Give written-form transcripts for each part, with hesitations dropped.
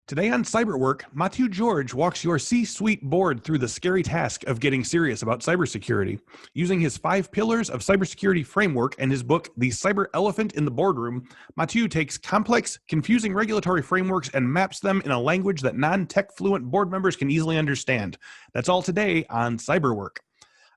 Today on Cyberwork, Mathieu Gorge walks your C-suite board through the scary task of getting serious about cybersecurity. Using his 5 pillars of cybersecurity framework and his book, The Cyber Elephant in the Boardroom, Mathieu takes complex, confusing regulatory frameworks and maps them in a language that non-tech-fluent board members can easily understand. That's all today on Cyberwork.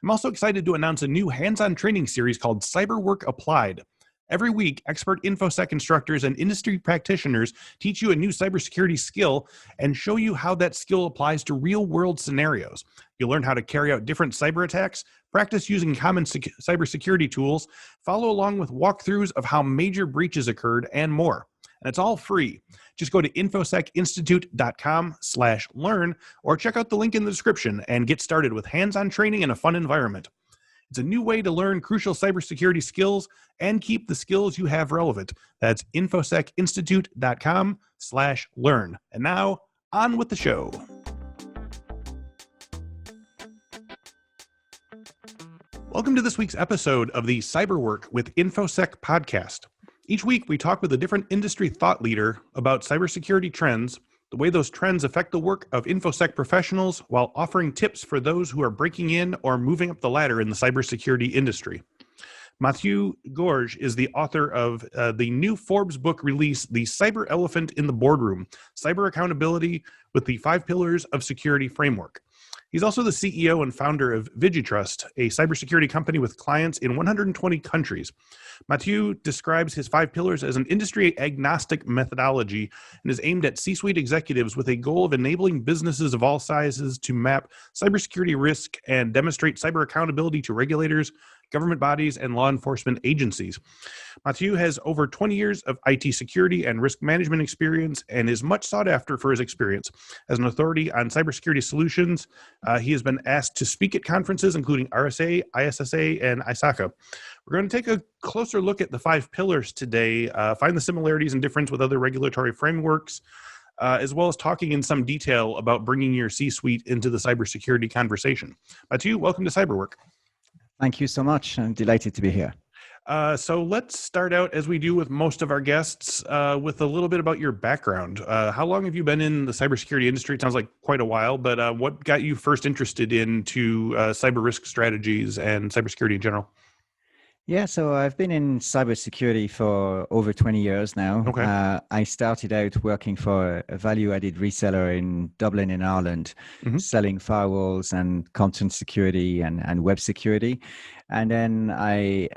I'm also excited to announce a new hands-on training series called Cyberwork Applied. Every week, expert Infosec instructors and industry practitioners teach you a new cybersecurity skill and show you how that skill applies to real-world scenarios. You'll learn how to carry out different cyber attacks, practice using common cybersecurity tools, follow along with walkthroughs of how major breaches occurred, and more. And it's all free. Just go to infosecinstitute.com/learn or check out the link in the description and get started with hands-on training in a fun environment. It's a new way to learn crucial cybersecurity skills and keep the skills you have relevant. That's infosecinstitute.com/learn. And now, on with the show. Welcome to this week's episode of the Cyberwork with Infosec podcast. Each week, we talk with a different industry thought leader about cybersecurity trends, the way those trends affect the work of Infosec professionals, while offering tips for those who are breaking in or moving up the ladder in the cybersecurity industry. Mathieu Gorge is the author of the new Forbes book release, The Cyber Elephant in the Boardroom, Cyber Accountability with the 5 Pillars of Security Framework. He's also the CEO and founder of VigiTrust, a cybersecurity company with clients in 120 countries. Mathieu describes his 5 pillars as an industry-agnostic methodology and is aimed at C-suite executives with a goal of enabling businesses of all sizes to map cybersecurity risk and demonstrate cyber accountability to regulators, government bodies, and law enforcement agencies. Mathieu has over 20 years of IT security and risk management experience and is much sought after for his experience. As an authority on cybersecurity solutions, he has been asked to speak at conferences including RSA, ISSA, and ISACA. We're going to take a closer look at the 5 pillars today, find the similarities and difference with other regulatory frameworks, as well as talking in some detail about bringing your C-suite into the cybersecurity conversation. Mathieu, welcome to Cyberwork. Thank you so much. I'm delighted to be here. So let's start out, as we do with most of our guests, with a little bit about your background. How long have you been in the cybersecurity industry? It sounds like quite a while, but what got you first interested into cyber risk strategies and cybersecurity in general? Yeah, so I've been in cybersecurity for over 20 years now. Okay. I started out working for a value-added reseller in Dublin in Ireland, selling firewalls and content security and web security. And then I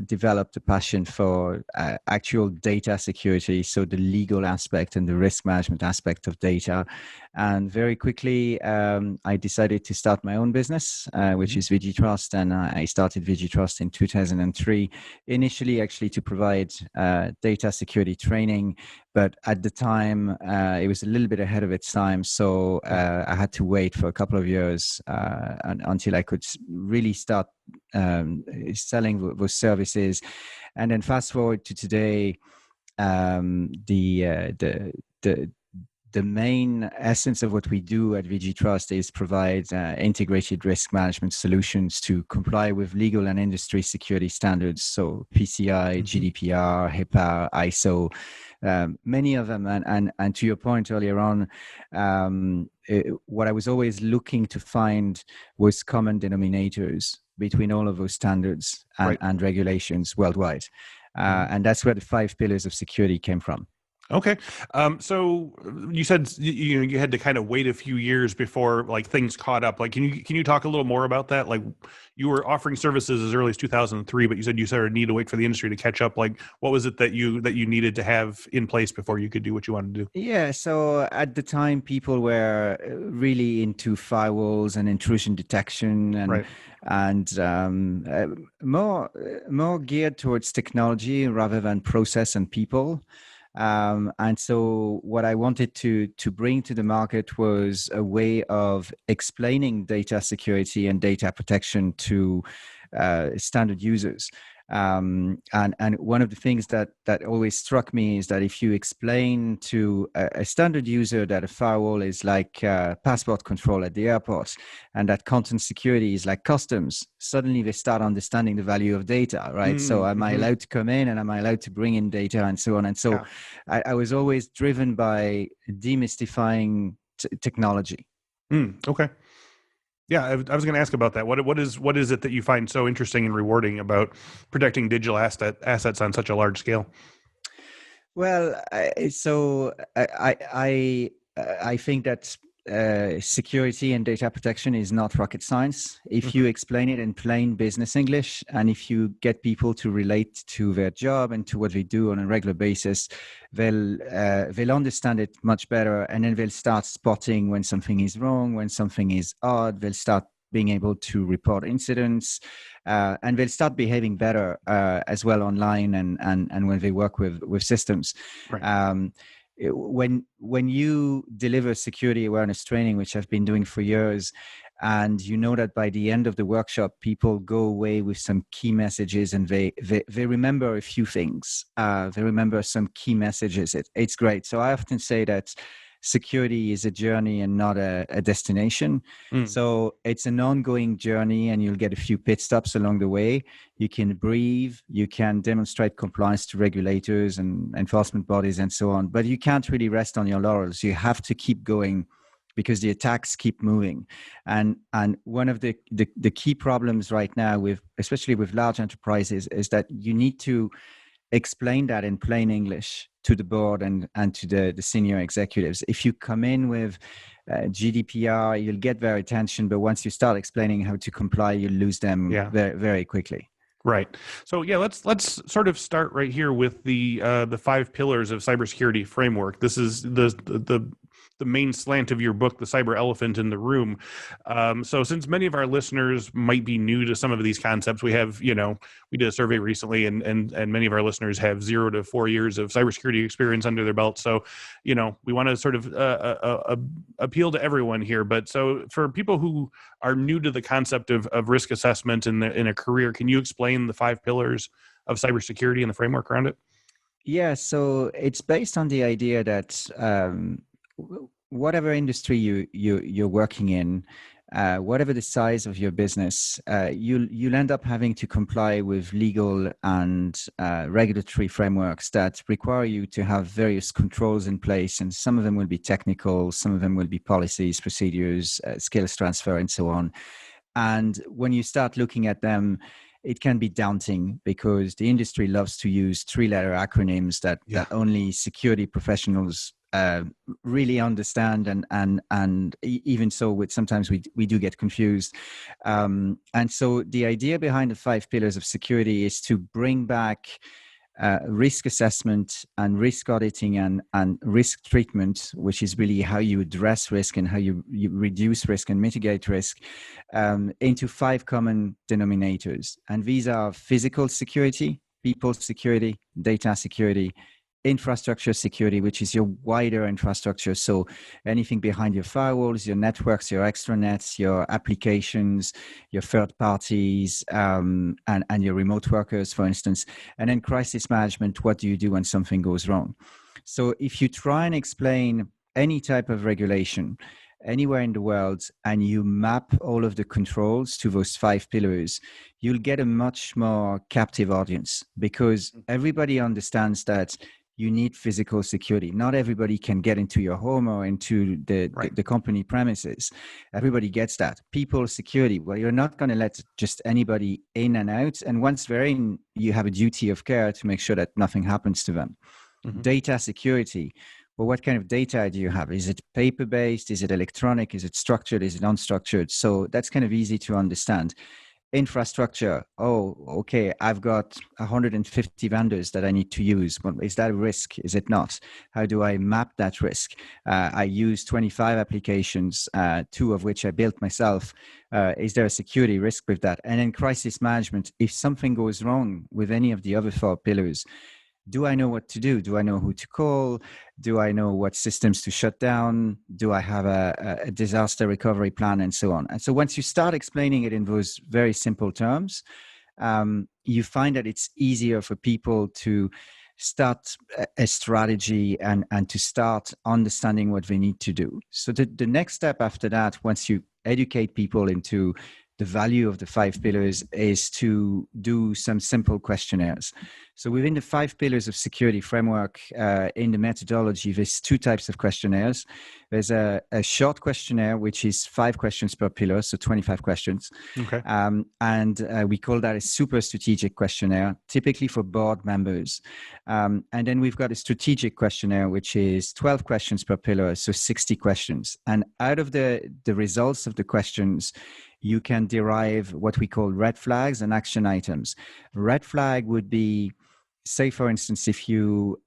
developed a passion for actual data security, so the legal aspect and the risk management aspect of data. And very quickly, I decided to start my own business, which is VigiTrust. And I started VigiTrust in 2003, initially actually to provide data security training. But at the time, it was a little bit ahead of its time. So I had to wait for a couple of years until I could really start selling those services. And then fast forward to today, the main essence of what we do at VigiTrust is provide integrated risk management solutions to comply with legal and industry security standards. So PCI, GDPR, HIPAA, ISO, many of them. And to your point earlier on, what I was always looking to find was common denominators between all of those standards and regulations worldwide. And that's where the 5 pillars of security came from. Okay. So you said you had to kind of wait a few years before things caught up. Can you talk a little more about that? You were offering services as early as 2003, but you said you sort of need to wait for the industry to catch up. What was it that you needed to have in place before you could do what you wanted to do? Yeah. So at the time, people were really into firewalls and intrusion detection and more geared towards technology rather than process and people. And so what I wanted to bring to the market was a way of explaining data security and data protection to standard users. And one of the things that always struck me is that if you explain to a standard user that a firewall is like passport control at the airport, and that content security is like customs, suddenly they start understanding the value of data, right? So am I allowed to come in, and am I allowed to bring in data, and so on? And so I was always driven by demystifying technology. Okay. Yeah, I was going to ask about that. What is it that you find so interesting and rewarding about protecting digital assets on such a large scale? Well, I think that security and data protection is not rocket science. If you explain it in plain business English, and if you get people to relate to their job and to what they do on a regular basis, they'll understand it much better, and then they'll start spotting when something is wrong, when something is odd. They'll start being able to report incidents, and they'll start behaving better as well online and when they work with systems. Right. When you deliver security awareness training, which I've been doing for years, and you know that by the end of the workshop, people go away with some key messages, and they remember a few things. They remember some key messages. It's great. So I often say that security is a journey and not a destination. So it's an ongoing journey, and you'll get a few pit stops along the way. You can breathe, you can demonstrate compliance to regulators and enforcement bodies and so on, but you can't really rest on your laurels. You have to keep going, because the attacks keep moving. And one of the key problems right now, especially with large enterprises, is that you need to explain that in plain English to the board and to the senior executives. If you come in with GDPR, you'll get their attention, but once you start explaining how to comply, you'll lose them very, very quickly. Right. So let's sort of start right here with the 5 pillars of cybersecurity framework. This is the main slant of your book, The Cyber Elephant in the Room. So since many of our listeners might be new to some of these concepts, we did a survey recently, and many of our listeners have 0 to 4 years of cybersecurity experience under their belt. So, we want to sort of appeal to everyone here. But so for people who are new to the concept of risk assessment in a career, can you explain the 5 pillars of cybersecurity and the framework around it? Yeah, so it's based on the idea that whatever industry you're working in, whatever the size of your business, you'll end up having to comply with legal and regulatory frameworks that require you to have various controls in place. And some of them will be technical, some of them will be policies, procedures, skills transfer, and so on. And when you start looking at them, it can be daunting, because the industry loves to use 3-letter acronyms that only security professionals really understand, and even so, sometimes we do get confused. And so the idea behind the 5 pillars of security is to bring back risk assessment and risk auditing and risk treatment, which is really how you address risk and how you reduce risk and mitigate risk, into 5 common denominators. And these are physical security, people security, data security, infrastructure security, which is your wider infrastructure. So anything behind your firewalls, your networks, your extranets, your applications, your third parties, and your remote workers, for instance. And then crisis management, what do you do when something goes wrong? So if you try and explain any type of regulation anywhere in the world, and you map all of the controls to those 5 pillars, you'll get a much more captive audience, because everybody understands that you need physical security. Not everybody can get into your home or into the company premises. Everybody gets that. People security, well, you're not going to let just anybody in and out. And once they're in, you have a duty of care to make sure that nothing happens to them. Data security. Well, what kind of data do you have? Is it paper-based? Is it electronic? Is it structured? Is it unstructured? So that's kind of easy to understand. Infrastructure. Oh, okay, I've got 150 vendors that I need to use. Well, is that a risk? Is it not? How do I map that risk? I use 25 applications, 2 of which I built myself. Is there a security risk with that? And then crisis management. If something goes wrong with any of the other 4 pillars, do I know what to do? Do I know who to call? Do I know what systems to shut down? Do I have a disaster recovery plan, and so on? And so once you start explaining it in those very simple terms, you find that it's easier for people to start a strategy and to start understanding what they need to do. So the next step after that, once you educate people into the value of the 5 pillars, is to do some simple questionnaires. So within the 5 pillars of security framework, in the methodology, there's 2 types of questionnaires. There's a short questionnaire, which is 5 questions per pillar, so 25 questions. Okay. And we call that a super strategic questionnaire, typically for board members. And then we've got a strategic questionnaire, which is 12 questions per pillar, so 60 questions. And out of the results of the questions, you can derive what we call red flags and action items. Red flag would be, say, for instance, if you're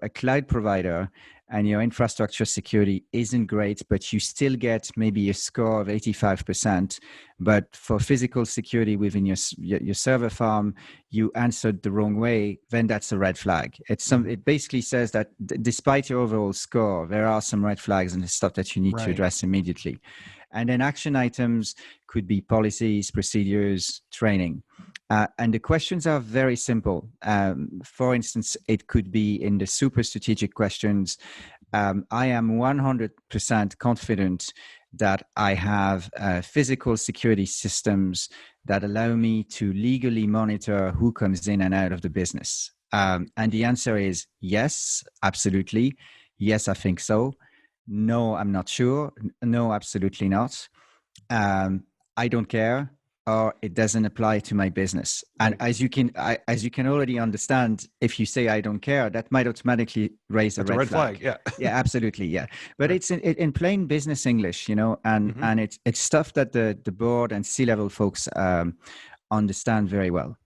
a cloud provider and your infrastructure security isn't great, but you still get maybe a score of 85%, but for physical security within your server farm, you answered the wrong way, then that's a red flag. It basically says that despite your overall score, there are some red flags and stuff that you need to address immediately. And then action items could be policies, procedures, training. And the questions are very simple. For instance, it could be in the super strategic questions. I am 100% confident that I have physical security systems that allow me to legally monitor who comes in and out of the business. And the answer is yes, absolutely. Yes, I think so. No, I'm not sure. No, absolutely not. I don't care, or it doesn't apply to my business. And as you can already understand, if you say I don't care, that might automatically raise a red flag. Yeah. Yeah, absolutely. Yeah. But it's in plain business English, and it's stuff that the board and C-level folks understand very well.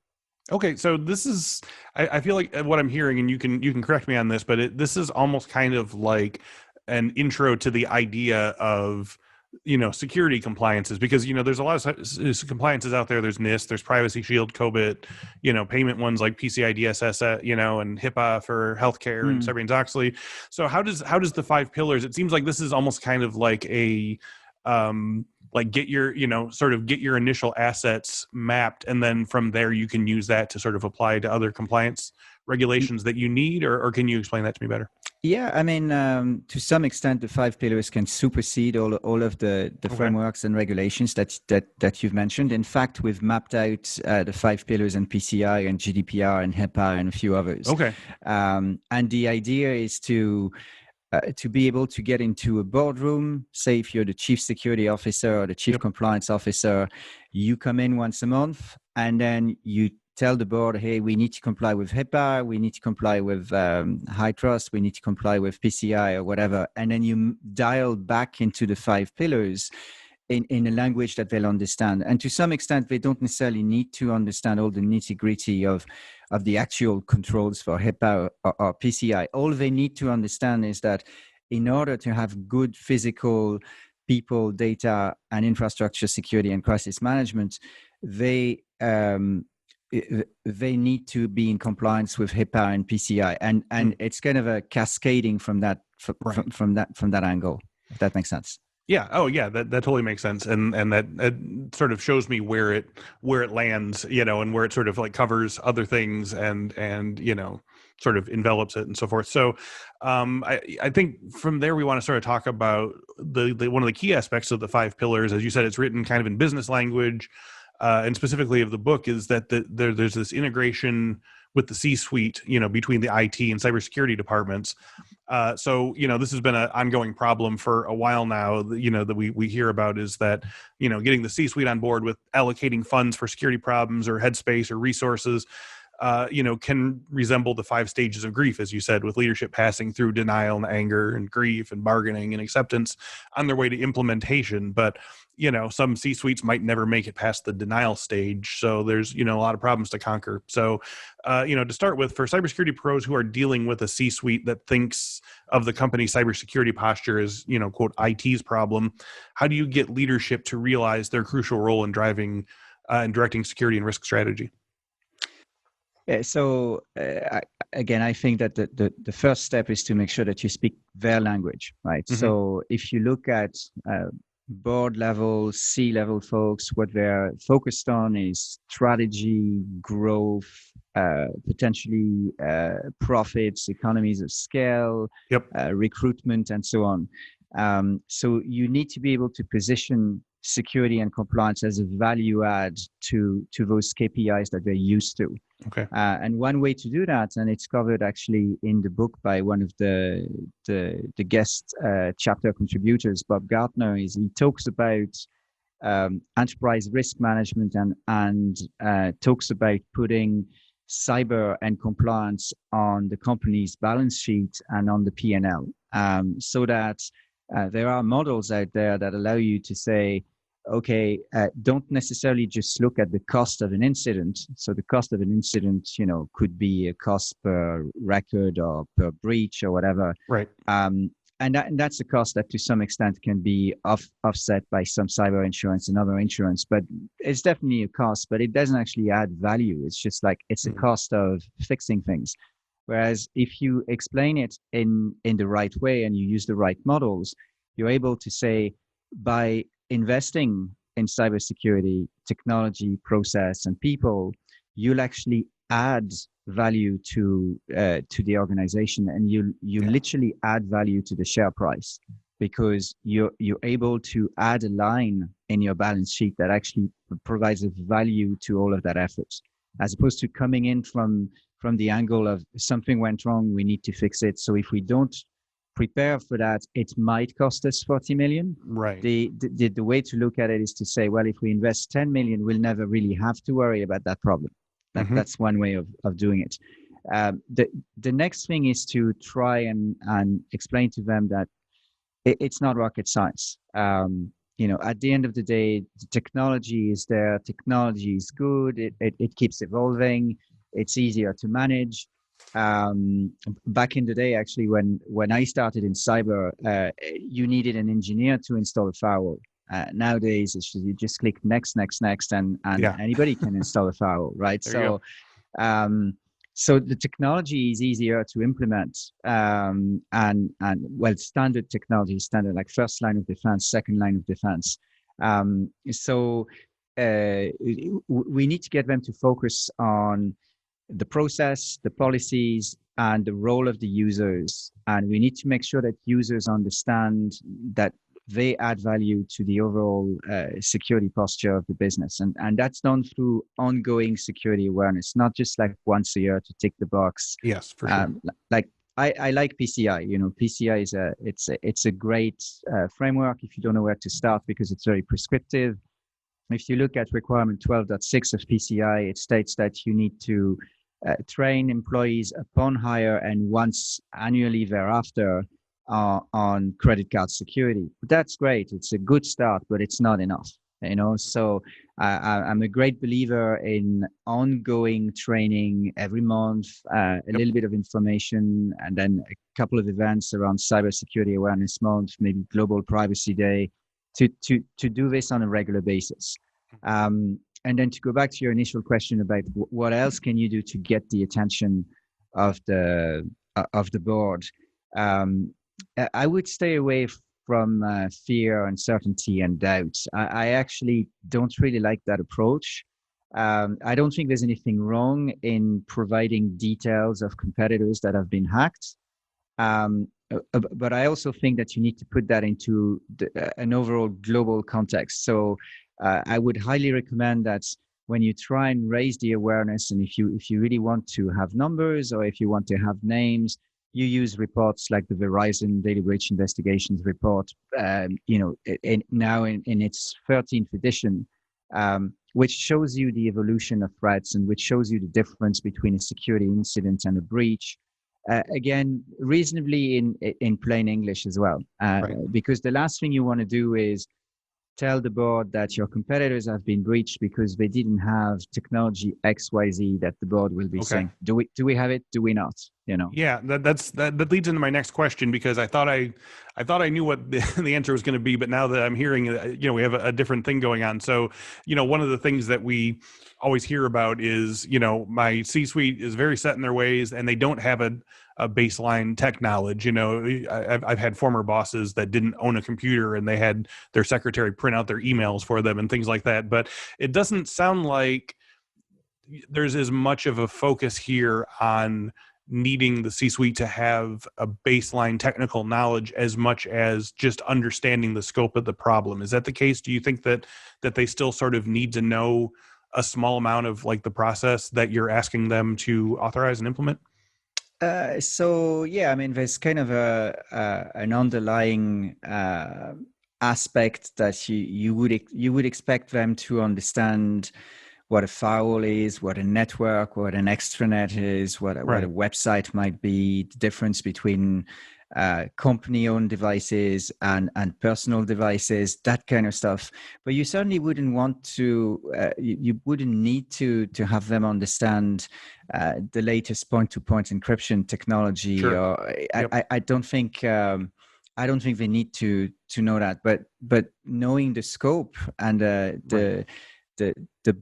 Okay, so this is, I feel like what I'm hearing, and you can correct me on this, but this is almost kind of like an intro to the idea of, security compliances, because, there's a lot of compliances out there. There's NIST, there's Privacy Shield, COBIT, payment ones like PCI DSS, and HIPAA for healthcare and Sarbanes-Oxley. So how does the 5 pillars, it seems like this is almost kind of like a, get your initial assets mapped, and then from there you can use that to sort of apply to other compliance regulations that you need, or can you explain that to me better? Yeah, I mean, to some extent, the 5 pillars can supersede all of the frameworks and regulations that you've mentioned. In fact, we've mapped out the 5 pillars and PCI and GDPR and HIPAA and a few others. Okay. And the idea is to be able to get into a boardroom. Say if you're the chief security officer or the chief compliance officer, you come in once a month and then you tell the board, hey, we need to comply with HIPAA, we need to comply with high trust, we need to comply with PCI or whatever. And then you dial back into the 5 pillars in a language that they'll understand. And to some extent, they don't necessarily need to understand all the nitty-gritty of the actual controls for HIPAA or PCI. All they need to understand is that in order to have good physical people, data, and infrastructure security and crisis management, they need to be in compliance with HIPAA and PCI, and it's kind of a cascading from that from that angle, if that makes sense. Yeah. Oh, yeah. That totally makes sense, and that sort of shows me where it lands, and where it sort of like covers other things, and sort of envelops it and so forth. So, I think from there we want to sort of talk about the one of the key aspects of the 5 pillars. As you said, it's written kind of in business language, and specifically of the book, is that there's this integration with the C-suite, between the IT and cybersecurity departments. So, this has been an ongoing problem for a while now, that we hear about, is that, getting the C-suite on board with allocating funds for security problems or headspace or resources, can resemble the 5 stages of grief, as you said, with leadership passing through denial and anger and grief and bargaining and acceptance on their way to implementation. But, some C-suites might never make it past the denial stage. So there's, a lot of problems to conquer. So, to start with, for cybersecurity pros who are dealing with a C-suite that thinks of the company's cybersecurity posture as, quote, IT's problem, how do you get leadership to realize their crucial role in driving and directing security and risk strategy? Yeah, so again, I think that the first step is to make sure that you speak their language, right? Mm-hmm. So if you look at board level, C-level folks, what they're focused on is strategy, growth, potentially profits, economies of scale, Yep. recruitment, and so on. So you need to be able to position security and compliance as a value add to those KPIs that they're used to. Okay. And one way to do that, and it's covered actually in the book by one of the guest chapter contributors, Bob Gartner, is he talks about enterprise risk management and talks about putting cyber and compliance on the company's balance sheet and on the P&L, so that there are models out there that allow you to say, okay, don't necessarily just look at the cost of an incident. So the cost of an incident, could be a cost per record or per breach or whatever. Right. And that's a cost that to some extent can be offset by some cyber insurance and other insurance, but it's definitely a cost, but it doesn't actually add value. It's just like, it's a cost of fixing things. Whereas if you explain it in the right way and you use the right models, you're able to say, by investing in cybersecurity, technology, process, and people, you'll actually add value to the organization, and you literally add value to the share price, because you're able to add a line in your balance sheet that actually provides a value to all of that effort, as opposed to coming in from the angle of something went wrong, we need to fix it. So if we don't prepare for that, it might cost us 40 million. Right. The way to look at it is to say, well, if we invest 10 million, we'll never really have to worry about that problem. That's one way of doing it. The next thing is to try and explain to them that it's not rocket science. At the end of the day, the technology is there. Technology is good. It keeps evolving. It's easier to manage. Back in the day, actually, when I started in cyber, you needed an engineer to install a firewall. Nowadays, it's just, you just click next, and anybody can install a firewall, right? So the technology is easier to implement, and standard technology, standard like first line of defense, second line of defense. So we need to get them to focus on the process, the policies, and the role of the users. And we need to make sure that users understand that they add value to the overall security posture of the business. And that's done through ongoing security awareness, not just like once a year to tick the box. Yes, for sure. Like I like PCI. PCI is it's a great framework if you don't know where to start, because it's very prescriptive. If you look at requirement 12.6 of PCI, it states that you need to train employees upon hire and once annually thereafter on credit card security. That's great. It's a good start, but it's not enough. So I'm a great believer in ongoing training every month, a little bit of information, and then a couple of events around Cybersecurity Awareness Month, maybe Global Privacy Day, to do this on a regular basis. And then to go back to your initial question about what else can you do to get the attention of the board, I would stay away from fear, uncertainty, and doubt. I actually don't really like that approach. I don't think there's anything wrong in providing details of competitors that have been hacked. But I also think that you need to put that into an overall global context. So I would highly recommend that when you try and raise the awareness, and if you really want to have numbers, or if you want to have names, you use reports like the Verizon Daily Breach Investigations report, now in its 13th edition, which shows you the evolution of threats and which shows you the difference between a security incident and a breach. Again, reasonably in plain English as well, because the last thing you want to do is tell the board that your competitors have been breached because they didn't have technology XYZ that the board will be saying, do we have it? Do we not? Yeah, that leads into my next question, because I thought I knew what the answer was going to be, but now that I'm hearing, we have a different thing going on. So, one of the things that we always hear about is, my C-suite is very set in their ways, and they don't have a baseline tech knowledge. I've had former bosses that didn't own a computer, and they had their secretary print out their emails for them and things like that. But it doesn't sound like there's as much of a focus here on needing the C-suite to have a baseline technical knowledge as much as just understanding the scope of the problem. Is that the case? Do you think that they still sort of need to know a small amount of like the process that you're asking them to authorize and implement? So yeah, I mean, there's kind of an underlying aspect that you would expect them to understand what a firewall is, what a network, what an extranet is, what a website might be, the difference between company-owned devices and personal devices, that kind of stuff. But you certainly wouldn't want to, you wouldn't need to have them understand the latest point-to-point encryption technology. Sure. Or I don't think. I don't think they need to know that, but knowing the scope and the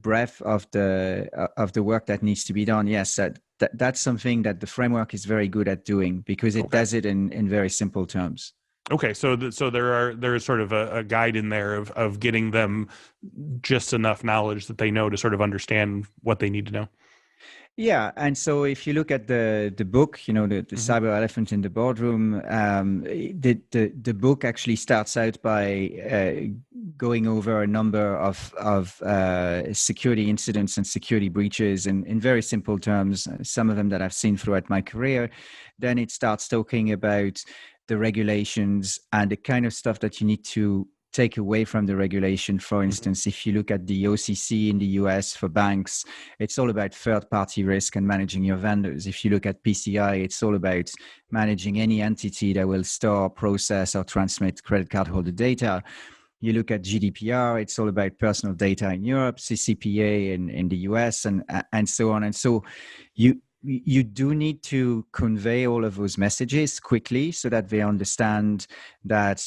breadth of the work that needs to be done, yes, that's something that the framework is very good at doing, because it does it in very simple terms. Okay, so there is sort of a guide in there of getting them just enough knowledge that they know to sort of understand what they need to know. Yeah, and so if you look at the book, the cyber elephant in the boardroom, the book actually starts out by going over a number of security incidents and security breaches in very simple terms, some of them that I've seen throughout my career. Then it starts talking about the regulations and the kind of stuff that you need to take away from the regulation. For instance, if you look at the OCC in the US for banks, it's all about third-party risk and managing your vendors. If you look at PCI, it's all about managing any entity that will store, process, or transmit credit card holder data. You look at GDPR, it's all about personal data in Europe, CCPA in the US, and so on. And so you do need to convey all of those messages quickly so that they understand that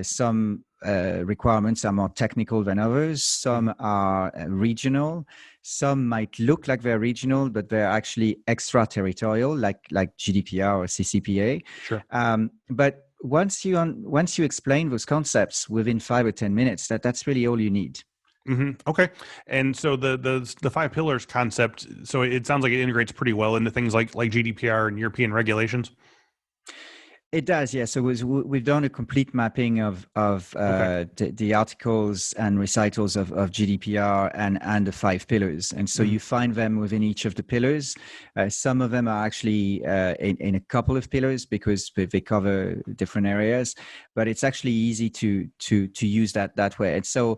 some requirements are more technical than others. Some are regional. Some might look like they're regional, but they're actually extraterritorial, like GDPR or CCPA. Sure. But once you explain those concepts within 5 or 10 minutes, that's really all you need. Mm-hmm. Okay. And so the 5 pillars concept, so it sounds like it integrates pretty well into things like GDPR and European regulations. It does, yeah. So we've done a complete mapping of the articles and recitals of GDPR and the 5 pillars. And so you find them within each of the pillars. Some of them are actually in a couple of pillars because they cover different areas, but it's actually easy to use that way. And so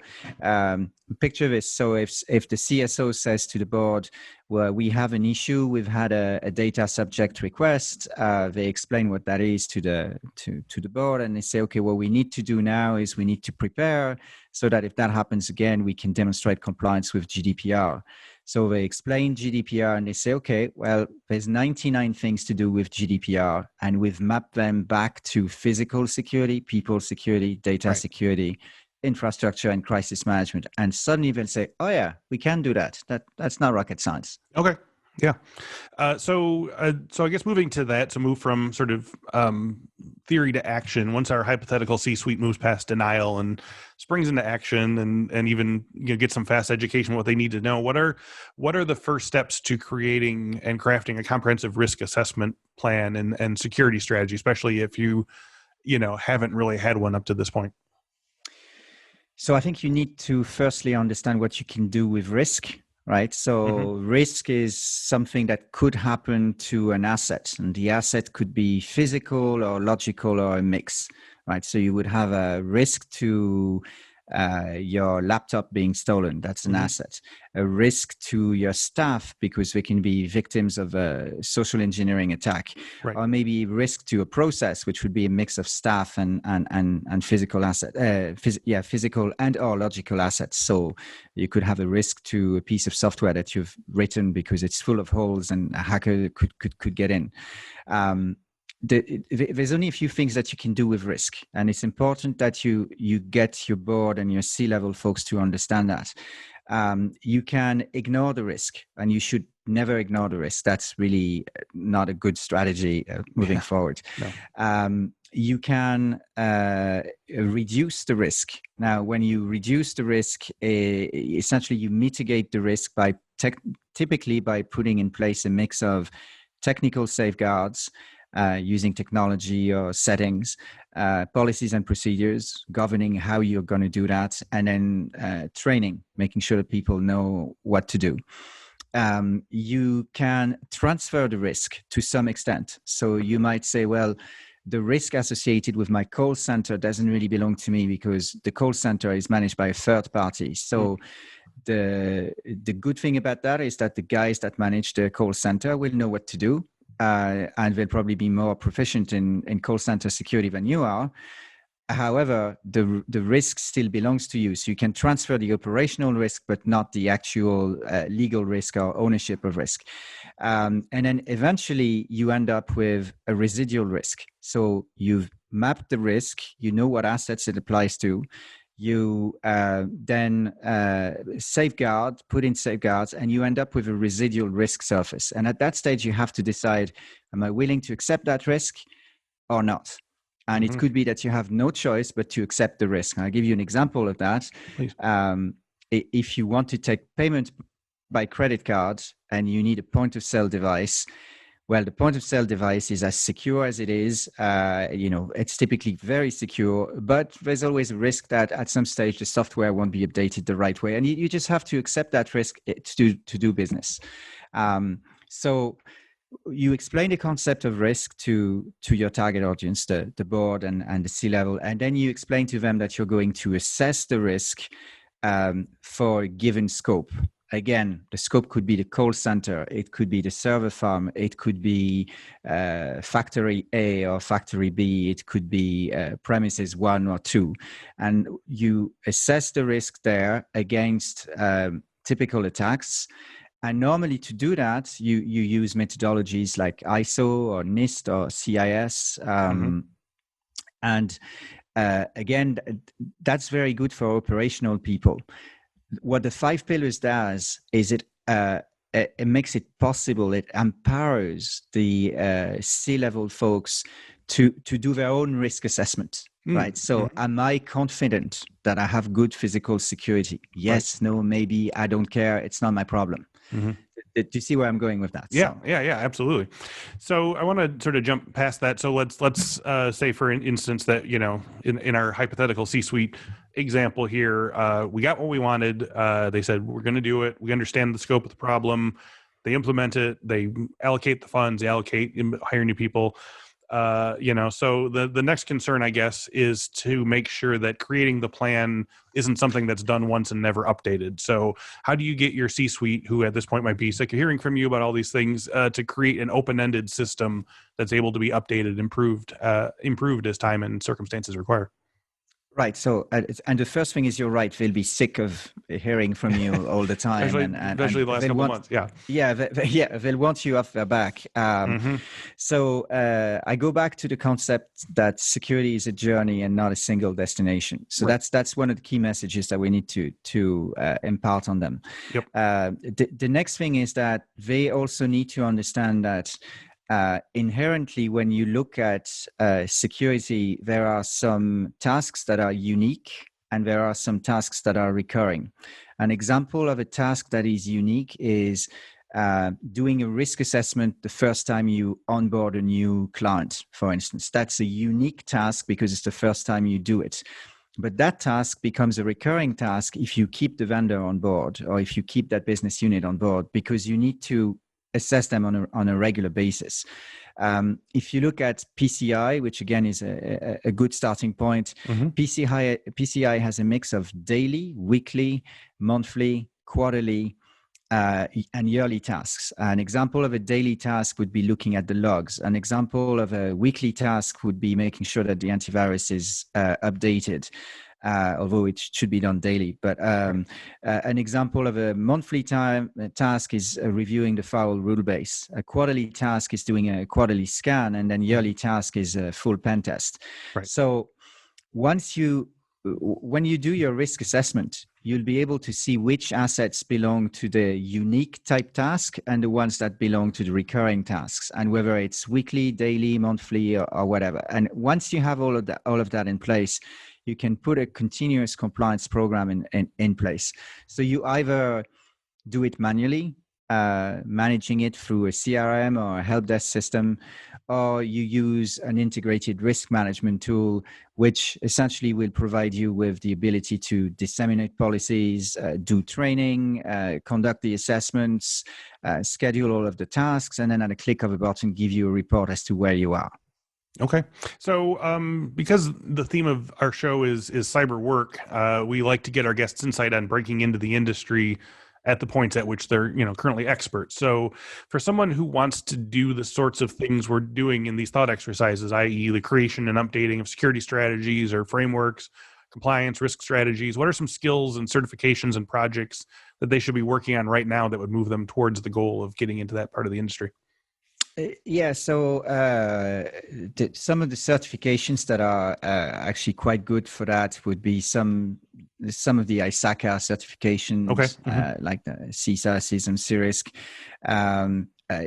picture this. So if the CSO says to the board, well, we have an issue, we've had a data subject request, they explain what that is to the board, and they say, okay, what we need to do now is we need to prepare so that if that happens again, we can demonstrate compliance with GDPR. So they explain GDPR and they say, okay, well, there's 99 things to do with GDPR, and we've mapped them back to physical security, people security, data security, infrastructure, and crisis management. And suddenly they'll say, oh yeah, we can do that. That's not rocket science. Okay. Yeah. So I guess moving to that, to move from sort of theory to action, once our hypothetical C-suite moves past denial and springs into action and even get some fast education what they need to know, what are the first steps to creating and crafting a comprehensive risk assessment plan and security strategy, especially if you haven't really had one up to this point? So I think you need to firstly understand what you can do with risk, right? So risk is something that could happen to an asset, and the asset could be physical or logical or a mix, right? So you would have a risk to your laptop being stolen. That's an asset. A risk to your staff because they can be victims of a social engineering attack, or maybe risk to a process, which would be a mix of staff and physical asset, physical and or logical assets. So you could have a risk to a piece of software that you've written because it's full of holes and a hacker could get in. There's only a few things that you can do with risk, and it's important that you get your board and your C-level folks to understand that. You can ignore the risk, and you should never ignore the risk. That's really not a good strategy moving forward. No. You can reduce the risk. Now, when you reduce the risk, essentially you mitigate the risk by typically by putting in place a mix of technical safeguards, using technology or settings, policies and procedures, governing how you're going to do that, and then training, making sure that people know what to do. You can transfer the risk to some extent. So you might say, well, the risk associated with my call center doesn't really belong to me because the call center is managed by a third party. So the good thing about that is that the guys that manage the call center will know what to do. And they'll probably be more proficient in call center security than you are. However, the risk still belongs to you. So you can transfer the operational risk, but not the actual legal risk or ownership of risk. And then eventually you end up with a residual risk. So you've mapped the risk, you know what assets it applies to. You then put in safeguards, and you end up with a residual risk surface. And at that stage, you have to decide, am I willing to accept that risk or not? And it could be that you have no choice but to accept the risk. I'll give you an example of that. If you want to take payment by credit card and you need a point-of-sale device, well, the point-of-sale device is as secure as it is. It's typically very secure, but there's always a risk that at some stage the software won't be updated the right way. And you just have to accept that risk to do business. So you explain the concept of risk to your target audience, the board and the C-level, and then you explain to them that you're going to assess the risk for a given scope. Again, the scope could be the call center, it could be the server farm, it could be factory A or factory B, it could be premises 1 or 2. And you assess the risk there against typical attacks. And normally to do that, you use methodologies like ISO or NIST or CIS. And again, that's very good for operational people. What the 5 pillars does is it makes it possible, it empowers the C-level folks to do their own risk assessment, right? So am I confident that I have good physical security? Yes, no, maybe, I don't care, it's not my problem. Do you see where I'm going with that? Yeah, absolutely. So I want to sort of jump past that. So let's say, for instance, that in our hypothetical C-suite example here, we got what we wanted. They said we're going to do it. We understand the scope of the problem. They implement it. They allocate the funds. They hire new people. So the next concern, I guess, is to make sure that creating the plan isn't something that's done once and never updated. So how do you get your C-suite, who at this point might be sick of hearing from you about all these things, to create an open-ended system that's able to be updated, improved as time and circumstances require? Right. So, and the first thing is, you're right. They'll be sick of hearing from you all the time, especially the last couple of months. They'll want you off their back. So I go back to the concept that security is a journey and not a single destination. So that's one of the key messages that we need to impart on them. The next thing is that they also need to understand that inherently, when you look at security, there are some tasks that are unique and there are some tasks that are recurring. An example of a task that is unique is doing a risk assessment the first time you onboard a new client, for instance. That's a unique task because it's the first time you do it. But that task becomes a recurring task if you keep the vendor on board or if you keep that business unit on board, because you need to assess them on a regular basis. If you look at PCI, which again is a good starting point, PCI has a mix of daily, weekly, monthly, quarterly, and yearly tasks. An example of a daily task would be looking at the logs. An example of a weekly task would be making sure that the antivirus is updated, although it should be done daily. But an example of a monthly task is reviewing the firewall rule base. A quarterly task is doing a quarterly scan, and then yearly task is a full pen test. Right. So when you do your risk assessment, you'll be able to see which assets belong to the unique type task and the ones that belong to the recurring tasks, and whether it's weekly, daily, monthly, or whatever. And once you have all of that in place, you can put a continuous compliance program in place. So you either do it manually, managing it through a CRM or a help desk system, or you use an integrated risk management tool, which essentially will provide you with the ability to disseminate policies, do training, conduct the assessments, schedule all of the tasks, and then at a click of a button, give you a report as to where you are. Okay. So because the theme of our show is cyber work, we like to get our guests' insight on breaking into the industry at the points at which they're currently experts. So for someone who wants to do the sorts of things we're doing in these thought exercises, i.e. the creation and updating of security strategies or frameworks, compliance, risk strategies, what are some skills and certifications and projects that they should be working on right now that would move them towards the goal of getting into that part of the industry? Yeah, so some of the certifications that are actually quite good for that would be some of the ISACA certifications, like the CISA, CISM, CIRISC.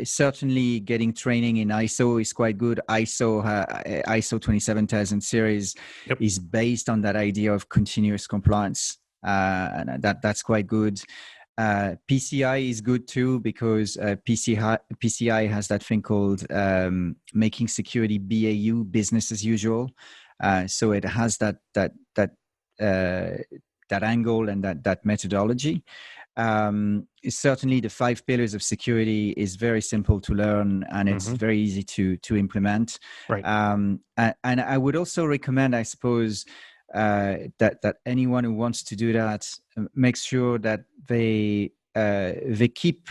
Certainly getting training in ISO is quite good. ISO 27000 series is based on that idea of continuous compliance, and that's quite good. PCI is good too, because PCI has that thing called making security BAU, business as usual. So it has that angle and that methodology. Certainly, the 5 pillars of security is very simple to learn, and it's very easy to implement. Right. And I would also recommend, I suppose, that anyone who wants to do that makes sure that they keep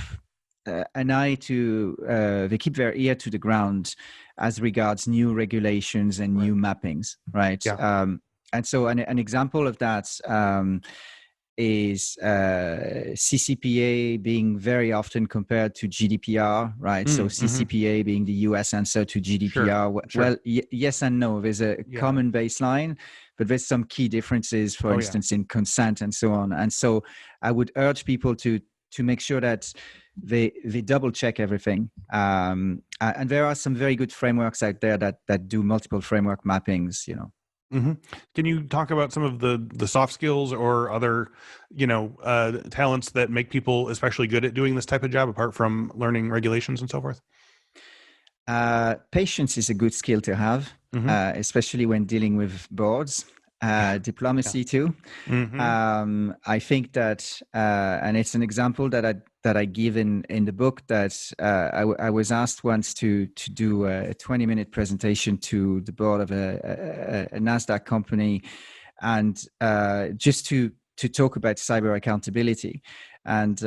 an eye to they keep their ear to the ground as regards new regulations and new mappings, right? Yeah. And so an example of that is CCPA being very often compared to GDPR, right? So CCPA being the US answer to GDPR. Sure. Well, yes and no. There's a common baseline, but there's some key differences, for instance, in consent and so on. And so I would urge people to make sure that they double check everything. And there are some very good frameworks out there that do multiple framework mappings, Can you talk about some of the soft skills or other, talents that make people especially good at doing this type of job, apart from learning regulations and so forth? Patience is a good skill to have, especially when dealing with boards. Diplomacy too. I think that, and it's an example that I give in the book, that I was asked once to do a 20-minute presentation to the board of a NASDAQ company, and just to talk about cyber accountability. And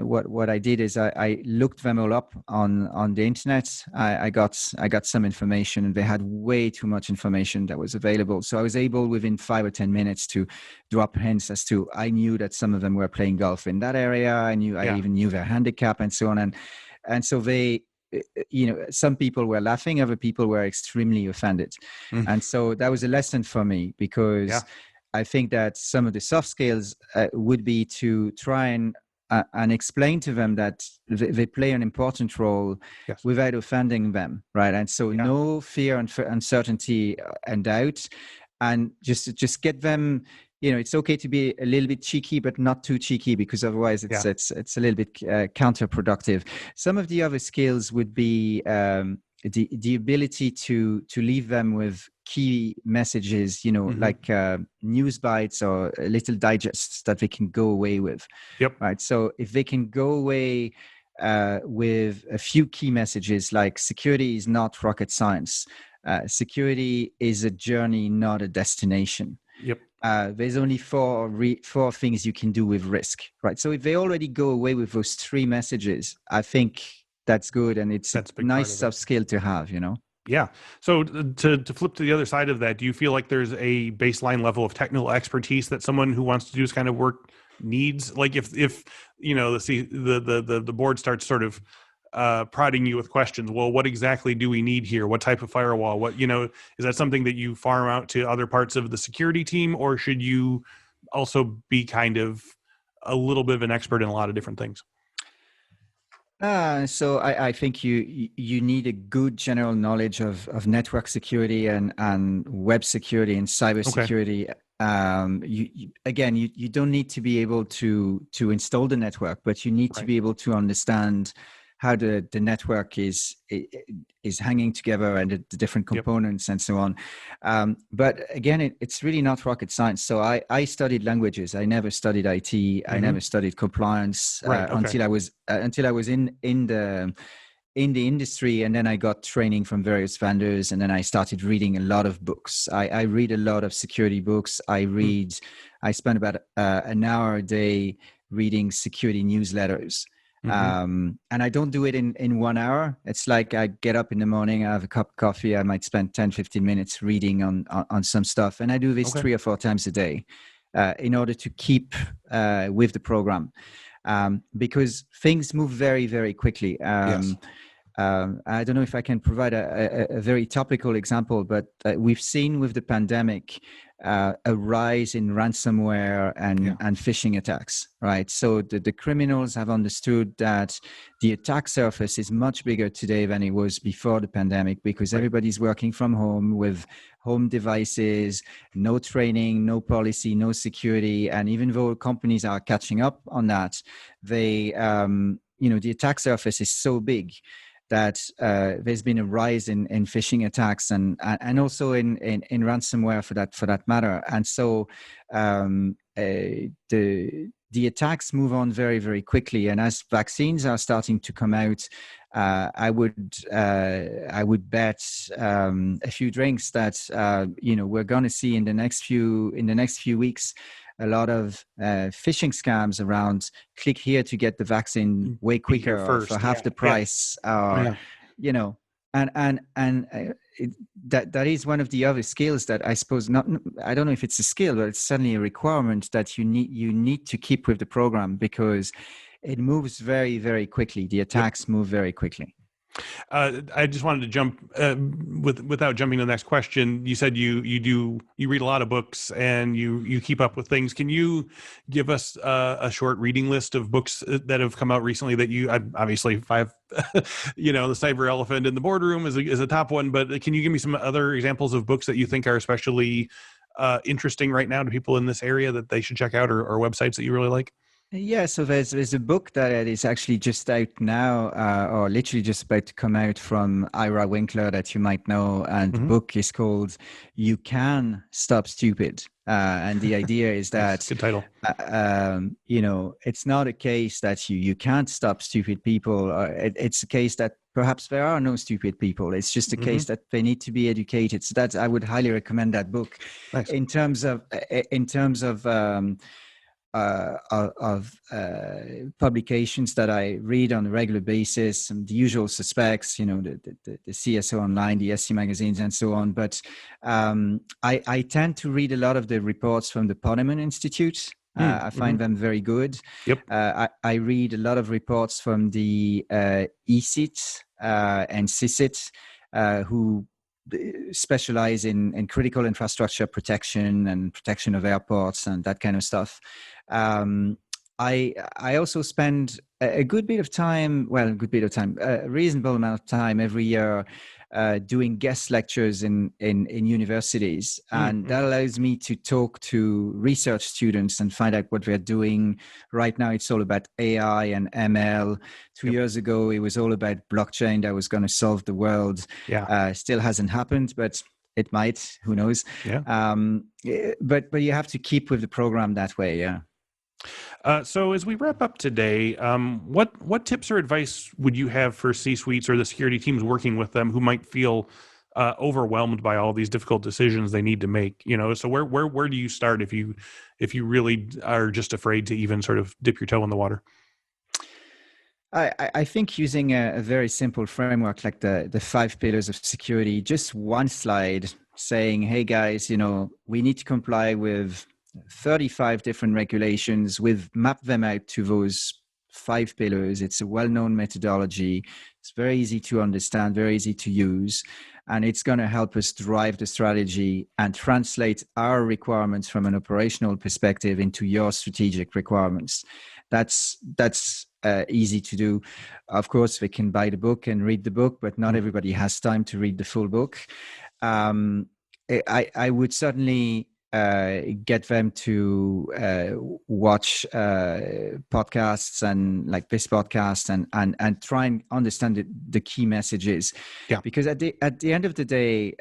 what I did is I looked them all up on the internet. I got some information, and they had way too much information that was available. So I was able, within 5 or 10 minutes, to drop hints as to, I knew that some of them were playing golf in that area. I even knew their handicap and so on. And so they, some people were laughing, other people were extremely offended. And so that was a lesson for me, because I think that some of the soft skills would be to try and explain to them that they play an important role without offending them, right? And so no fear, uncertainty, and doubt, and just get them. It's okay to be a little bit cheeky, but not too cheeky, because otherwise it's a little bit counterproductive. Some of the other skills would be the ability to leave them with key messages, like news bites or little digests that they can go away with. Right. So if they can go away with a few key messages like security is not rocket science. Security is a journey, not a destination. Yep. There's only four things you can do with risk, right? So if they already go away with those three messages, I think that's good, and it's a nice soft skill to have, you know? Yeah. So to flip to the other side of that, do you feel like there's a baseline level of technical expertise that someone who wants to do this kind of work needs? Like if you know the board starts sort of prodding you with questions, well, what exactly do we need here? What type of firewall? What, you know, is that something that you farm out to other parts of the security team, or should you also be kind of a little bit of an expert in a lot of different things? So I think you need a good general knowledge of network security and web security and cybersecurity. Okay. You don't need to be able to install the network, but you need to be able to understand how the network is hanging together and the different components and so on. But again, it's really not rocket science. So I studied languages. I never studied IT. I never studied compliance until I was in the industry, and then I got training from various vendors, and then I started reading a lot of books. I read a lot of security books. I spend about an hour a day reading security newsletters. And I don't do it in 1 hour. It's like I get up in the morning, I have a cup of coffee, I might spend 10-15 minutes reading on some stuff. And I do this 3 or 4 times a day in order to keep with the program. Because things move very, very quickly. Yes. I don't know if I can provide a very topical example, but we've seen with the pandemic a rise in ransomware and phishing attacks, right? So the criminals have understood that the attack surface is much bigger today than it was before the pandemic, because everybody's working from home with home devices, no training, no policy, no security. And even though companies are catching up on that, they, the attack surface is so big that there's been a rise in phishing attacks and also in ransomware for that matter. And so the attacks move on very, very quickly. And as vaccines are starting to come out, I would bet a few drinks that we're going to see in the next few weeks a lot of phishing scams around click here to get the vaccine way quicker or for half the price, that is one of the other skills that I suppose I don't know if it's a skill, but it's certainly a requirement that you need to keep with the program, because it moves very, very quickly. The attacks move very quickly. I just wanted to jump without jumping to the next question. You said you read a lot of books and you keep up with things. Can you give us a short reading list of books that have come out recently that you obviously five, the Cyber Elephant in the Boardroom is a top one, but can you give me some other examples of books that you think are especially interesting right now to people in this area that they should check out, or websites that you really like? Yeah, so there's a book that is actually just out now, or literally just about to come out, from Ira Winkler, that you might know, and the book is called "You Can Stop Stupid." And the idea is that good title. It's not a case that you can't stop stupid people. It's a case that perhaps there are no stupid people. It's just a case that they need to be educated. So I would highly recommend that book. Nice. In terms of publications that I read on a regular basis, and the usual suspects, the CSO Online, the SC magazines, and so on. But I tend to read a lot of the reports from the Ponemon Institute. I find them very good. Yep. I read a lot of reports from the ECIT and CISIT, who specialize in critical infrastructure protection and protection of airports and that kind of stuff. I also spend a reasonable amount of time every year doing guest lectures in universities, and that allows me to talk to research students and find out what they're doing. Right now, it's all about AI and ML. 2 years ago, it was all about blockchain that was going to solve the world. Still hasn't happened, but it might. Who knows? But you have to keep with the program that way. Yeah. So as we wrap up today, what tips or advice would you have for C-suites or the security teams working with them who might feel overwhelmed by all these difficult decisions they need to make? So where do you start if you really are just afraid to even sort of dip your toe in the water? I think using a very simple framework like the 5 pillars of security, just one slide saying, hey guys, we need to comply with 35 different regulations. We've mapped them out to those 5 pillars. It's a well-known methodology. It's very easy to understand, very easy to use, and it's going to help us drive the strategy and translate our requirements from an operational perspective into your strategic requirements. That's easy to do. Of course, they can buy the book and read the book, but not everybody has time to read the full book. I would certainly get them to watch podcasts and like this podcast and try and understand the key messages. Yeah. Because at the end of the day,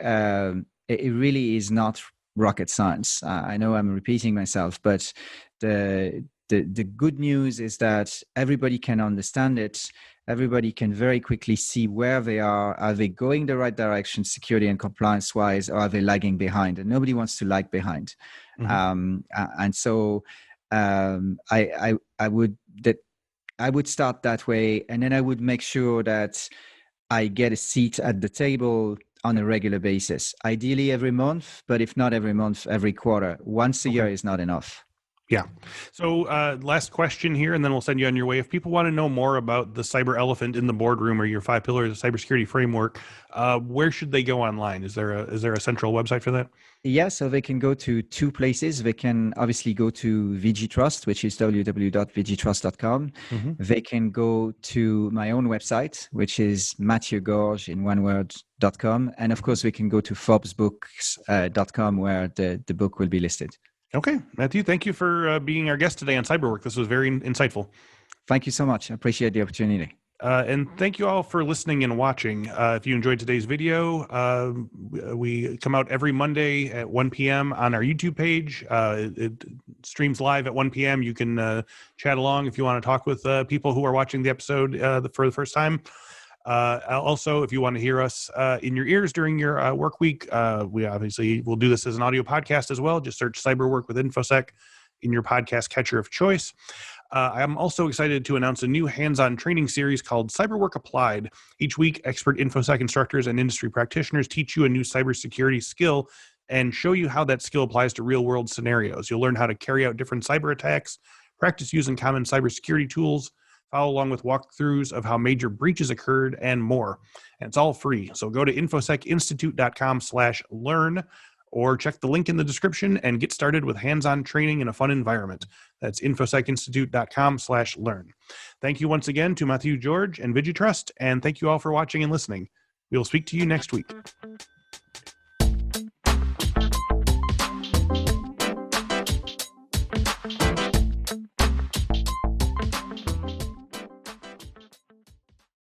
it really is not rocket science. I know I'm repeating myself, but the good news is that everybody can understand it. Everybody can very quickly see where they are. Are they going the right direction, security and compliance wise, or are they lagging behind? And nobody wants to lag behind. And so I would start that way, and then I would make sure that I get a seat at the table on a regular basis. Ideally every month, but if not every month, every quarter. Once a year is not enough. Yeah. So last question here, and then we'll send you on your way. If people want to know more about the cyber elephant in the boardroom or your 5 pillars of cybersecurity framework, where should they go online? Is there a central website for that? Yeah, so they can go to 2 places. They can obviously go to VigiTrust, which is www.vigitrust.com. They can go to my own website, which is Mathieu Gorge in one word.com. And of course, we can go to ForbesBooks.com where the book will be listed. Okay. Mathieu, thank you for being our guest today on Cyberwork. This was very insightful. Thank you so much. I appreciate the opportunity. And thank you all for listening and watching. If you enjoyed today's video, we come out every Monday at 1 p.m. on our YouTube page. It streams live at 1 p.m. You can chat along if you want to talk with people who are watching the episode for the first time. Also, if you want to hear us in your ears during your work week, we obviously will do this as an audio podcast as well. Just search Cyberwork with Infosec in your podcast catcher of choice. I'm also excited to announce a new hands-on training series called Cyberwork Applied. Each week, expert Infosec instructors and industry practitioners teach you a new cybersecurity skill and show you how that skill applies to real-world scenarios. You'll learn how to carry out different cyber attacks, practice using common cybersecurity tools, follow along with walkthroughs of how major breaches occurred, and more. And it's all free. So go to infosecinstitute.com/learn or check the link in the description and get started with hands-on training in a fun environment. That's infosecinstitute.com/learn. Thank you once again to Mathieu Gorge and VigiTrust, and thank you all for watching and listening. We will speak to you next week.